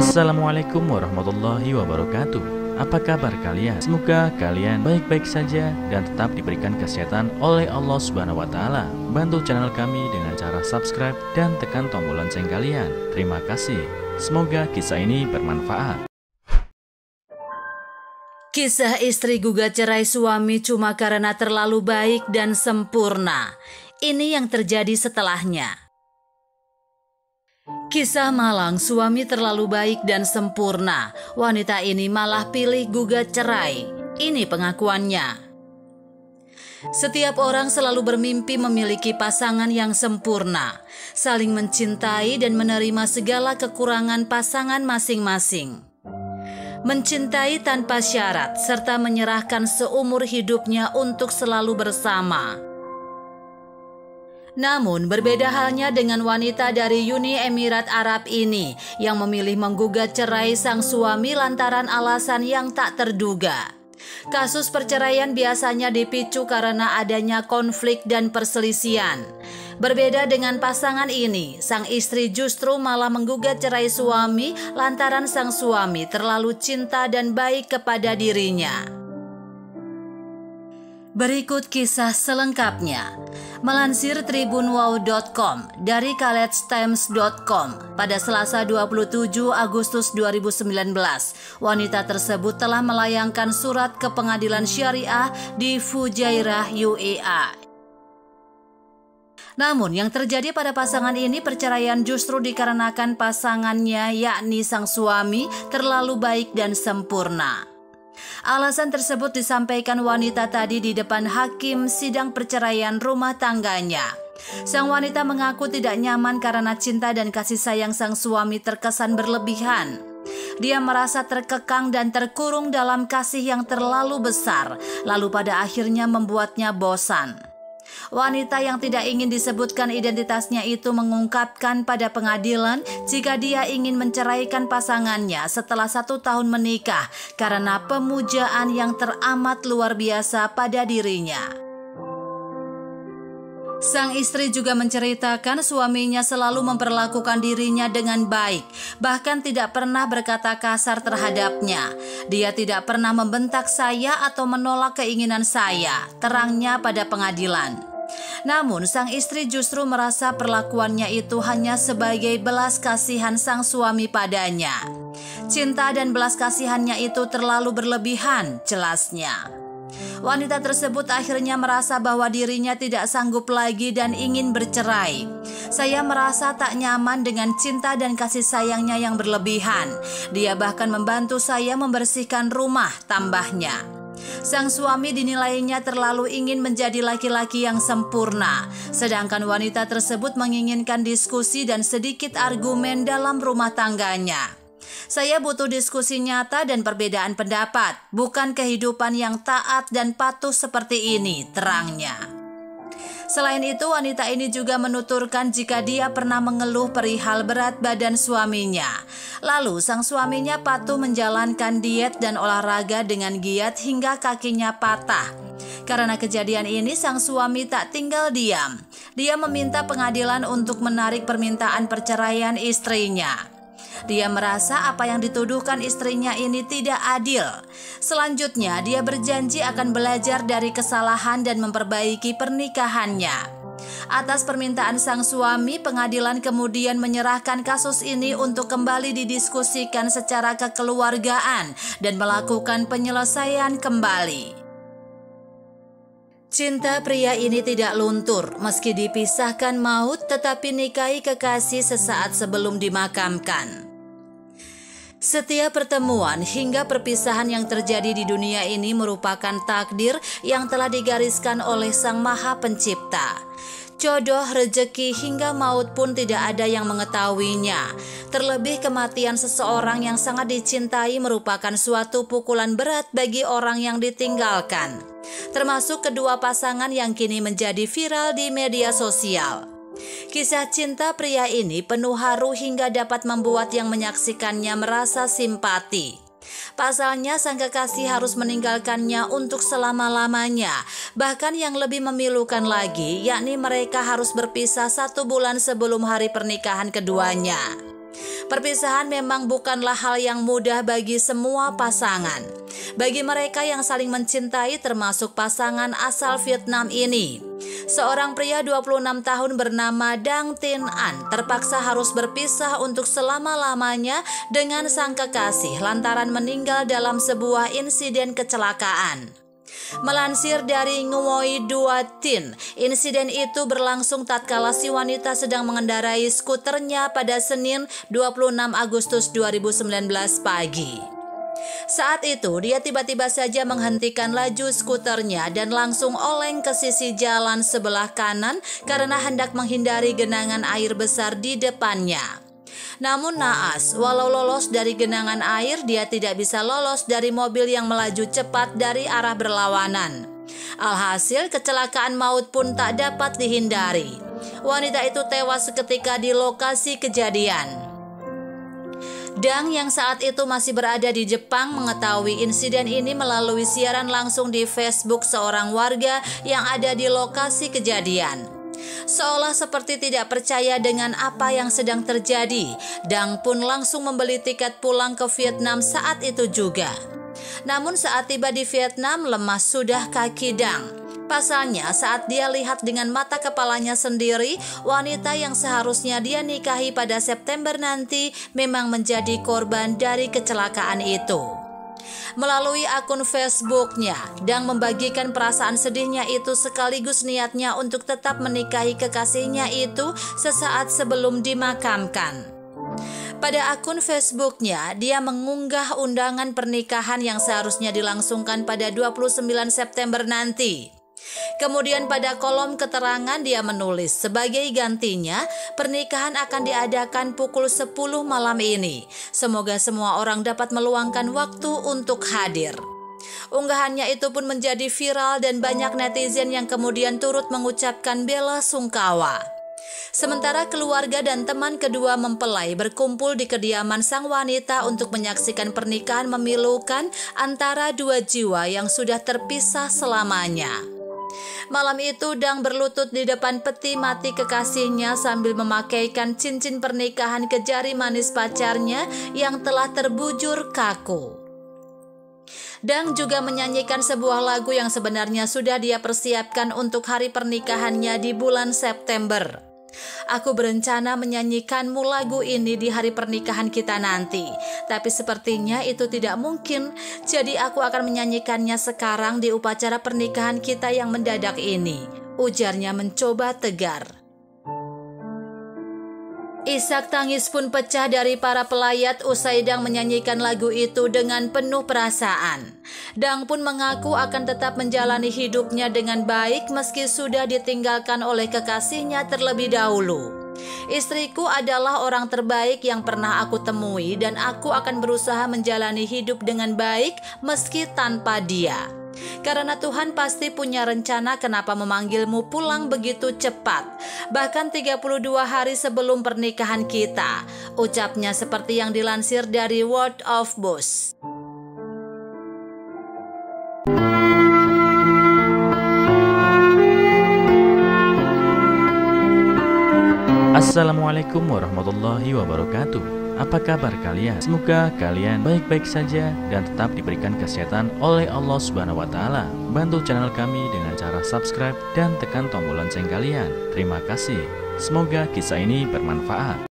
Assalamualaikum warahmatullahi wabarakatuh. Apa kabar kalian? Semoga kalian baik-baik saja dan tetap diberikan kesehatan oleh Allah Subhanahu wa Ta'ala. Bantu channel kami dengan cara subscribe dan tekan tombol lonceng kalian. Terima kasih. Semoga kisah ini bermanfaat. Kisah istri gugat cerai suami cuma karena terlalu baik dan sempurna. Ini yang terjadi setelahnya. Kisah malang, suami terlalu baik dan sempurna. Wanita ini malah pilih gugat cerai. Ini pengakuannya. Setiap orang selalu bermimpi memiliki pasangan yang sempurna, saling mencintai dan menerima segala kekurangan pasangan masing-masing. Mencintai tanpa syarat serta menyerahkan seumur hidupnya untuk selalu bersama. Namun berbeda halnya dengan wanita dari Uni Emirat Arab ini yang memilih menggugat cerai sang suami lantaran alasan yang tak terduga. Kasus perceraian biasanya dipicu karena adanya konflik dan perselisihan. Berbeda dengan pasangan ini, sang istri justru malah menggugat cerai suami lantaran sang suami terlalu cinta dan baik kepada dirinya. Berikut kisah selengkapnya. Melansir tribunwow.com dari khaledstimes.com pada Selasa 27 Agustus 2019, wanita tersebut telah melayangkan surat ke pengadilan syariah di Fujairah, UEA. Namun yang terjadi pada pasangan ini, perceraian justru dikarenakan pasangannya yakni sang suami terlalu baik dan sempurna. Alasan tersebut disampaikan wanita tadi di depan hakim sidang perceraian rumah tangganya. Sang wanita mengaku tidak nyaman karena cinta dan kasih sayang sang suami terkesan berlebihan. Dia merasa terkekang dan terkurung dalam kasih yang terlalu besar, lalu pada akhirnya membuatnya bosan. Wanita yang tidak ingin disebutkan identitasnya itu mengungkapkan pada pengadilan jika dia ingin menceraikan pasangannya setelah 1 tahun menikah karena pemujaan yang teramat luar biasa pada dirinya. Sang istri juga menceritakan suaminya selalu memperlakukan dirinya dengan baik, bahkan tidak pernah berkata kasar terhadapnya. Dia tidak pernah membentak saya atau menolak keinginan saya, terangnya pada pengadilan. Namun sang istri justru merasa perlakuannya itu hanya sebagai belas kasihan sang suami padanya. Cinta dan belas kasihannya itu terlalu berlebihan, jelasnya. Wanita tersebut akhirnya merasa bahwa dirinya tidak sanggup lagi dan ingin bercerai. Saya merasa tak nyaman dengan cinta dan kasih sayangnya yang berlebihan. Dia bahkan membantu saya membersihkan rumah, tambahnya. Sang suami dinilainya terlalu ingin menjadi laki-laki yang sempurna, sedangkan wanita tersebut menginginkan diskusi dan sedikit argumen dalam rumah tangganya. Saya butuh diskusi nyata dan perbedaan pendapat, bukan kehidupan yang taat dan patuh seperti ini, terangnya. Selain itu, wanita ini juga menuturkan jika dia pernah mengeluh perihal berat badan suaminya. Lalu, sang suaminya patuh menjalankan diet dan olahraga dengan giat hingga kakinya patah. Karena kejadian ini, sang suami tak tinggal diam. Dia meminta pengadilan untuk menarik permintaan perceraian istrinya. Dia merasa apa yang dituduhkan istrinya ini tidak adil. Selanjutnya, dia berjanji akan belajar dari kesalahan dan memperbaiki pernikahannya. Atas permintaan sang suami, pengadilan kemudian menyerahkan kasus ini untuk kembali didiskusikan secara kekeluargaan dan melakukan penyelesaian kembali. Cinta pria ini tidak luntur, meski dipisahkan maut tetapi nikahi kekasih sesaat sebelum dimakamkan. Setiap pertemuan hingga perpisahan yang terjadi di dunia ini merupakan takdir yang telah digariskan oleh Sang Maha Pencipta. Jodoh, rezeki, hingga maut pun tidak ada yang mengetahuinya. Terlebih kematian seseorang yang sangat dicintai merupakan suatu pukulan berat bagi orang yang ditinggalkan. Termasuk kedua pasangan yang kini menjadi viral di media sosial. Kisah cinta pria ini penuh haru hingga dapat membuat yang menyaksikannya merasa simpati. Pasalnya sang kekasih harus meninggalkannya untuk selama-lamanya. Bahkan yang lebih memilukan lagi, yakni mereka harus berpisah 1 bulan sebelum hari pernikahan keduanya. Perpisahan memang bukanlah hal yang mudah bagi semua pasangan. Bagi mereka yang saling mencintai, termasuk pasangan asal Vietnam ini. Seorang pria 26 tahun bernama Dang Tin An terpaksa harus berpisah untuk selama-lamanya dengan sang kekasih lantaran meninggal dalam sebuah insiden kecelakaan. Melansir dari Nguoi Dua Tin, insiden itu berlangsung tatkala si wanita sedang mengendarai skuternya pada Senin 26 Agustus 2019 pagi. Saat itu dia tiba-tiba saja menghentikan laju skuternya dan langsung oleng ke sisi jalan sebelah kanan karena hendak menghindari genangan air besar di depannya. Namun naas, walau lolos dari genangan air, dia tidak bisa lolos dari mobil yang melaju cepat dari arah berlawanan. Alhasil, kecelakaan maut pun tak dapat dihindari. Wanita itu tewas seketika di lokasi kejadian. Dang yang saat itu masih berada di Jepang mengetahui insiden ini melalui siaran langsung di Facebook seorang warga yang ada di lokasi kejadian. Seolah seperti tidak percaya dengan apa yang sedang terjadi, Dang pun langsung membeli tiket pulang ke Vietnam saat itu juga. Namun saat tiba di Vietnam, lemas sudah kaki Dang. Pasalnya saat dia lihat dengan mata kepalanya sendiri, wanita yang seharusnya dia nikahi pada September nanti memang menjadi korban dari kecelakaan itu. Melalui akun Facebooknya, Dang membagikan perasaan sedihnya itu sekaligus niatnya untuk tetap menikahi kekasihnya itu sesaat sebelum dimakamkan. Pada akun Facebooknya, dia mengunggah undangan pernikahan yang seharusnya dilangsungkan pada 29 September nanti. Kemudian pada kolom keterangan dia menulis, sebagai gantinya pernikahan akan diadakan pukul 10 malam ini. Semoga semua orang dapat meluangkan waktu untuk hadir. Unggahannya itu pun menjadi viral dan banyak netizen yang kemudian turut mengucapkan bela sungkawa. Sementara keluarga dan teman kedua mempelai berkumpul di kediaman sang wanita untuk menyaksikan pernikahan memilukan antara dua jiwa yang sudah terpisah selamanya. Malam itu Dang berlutut di depan peti mati kekasihnya sambil memakaikan cincin pernikahan ke jari manis pacarnya yang telah terbujur kaku. Dang juga menyanyikan sebuah lagu yang sebenarnya sudah dia persiapkan untuk hari pernikahannya di bulan September. Aku berencana menyanyikanmu lagu ini di hari pernikahan kita nanti, tapi sepertinya itu tidak mungkin. Jadi aku akan menyanyikannya sekarang di upacara pernikahan kita yang mendadak ini, ujarnya mencoba tegar. Isak tangis pun pecah dari para pelayat usai Dang menyanyikan lagu itu dengan penuh perasaan. Dang pun mengaku akan tetap menjalani hidupnya dengan baik meski sudah ditinggalkan oleh kekasihnya terlebih dahulu. Istriku adalah orang terbaik yang pernah aku temui dan aku akan berusaha menjalani hidup dengan baik meski tanpa dia. Karena Tuhan pasti punya rencana kenapa memanggilmu pulang begitu cepat, bahkan 32 hari sebelum pernikahan kita, ucapnya seperti yang dilansir dari Word of Boss. Assalamualaikum warahmatullahi wabarakatuh. Apa kabar kalian? Semoga kalian baik-baik saja dan tetap diberikan kesehatan oleh Allah Subhanahu wa Ta'ala. Bantu channel kami dengan cara subscribe dan tekan tombol lonceng kalian. Terima kasih. Semoga kisah ini bermanfaat.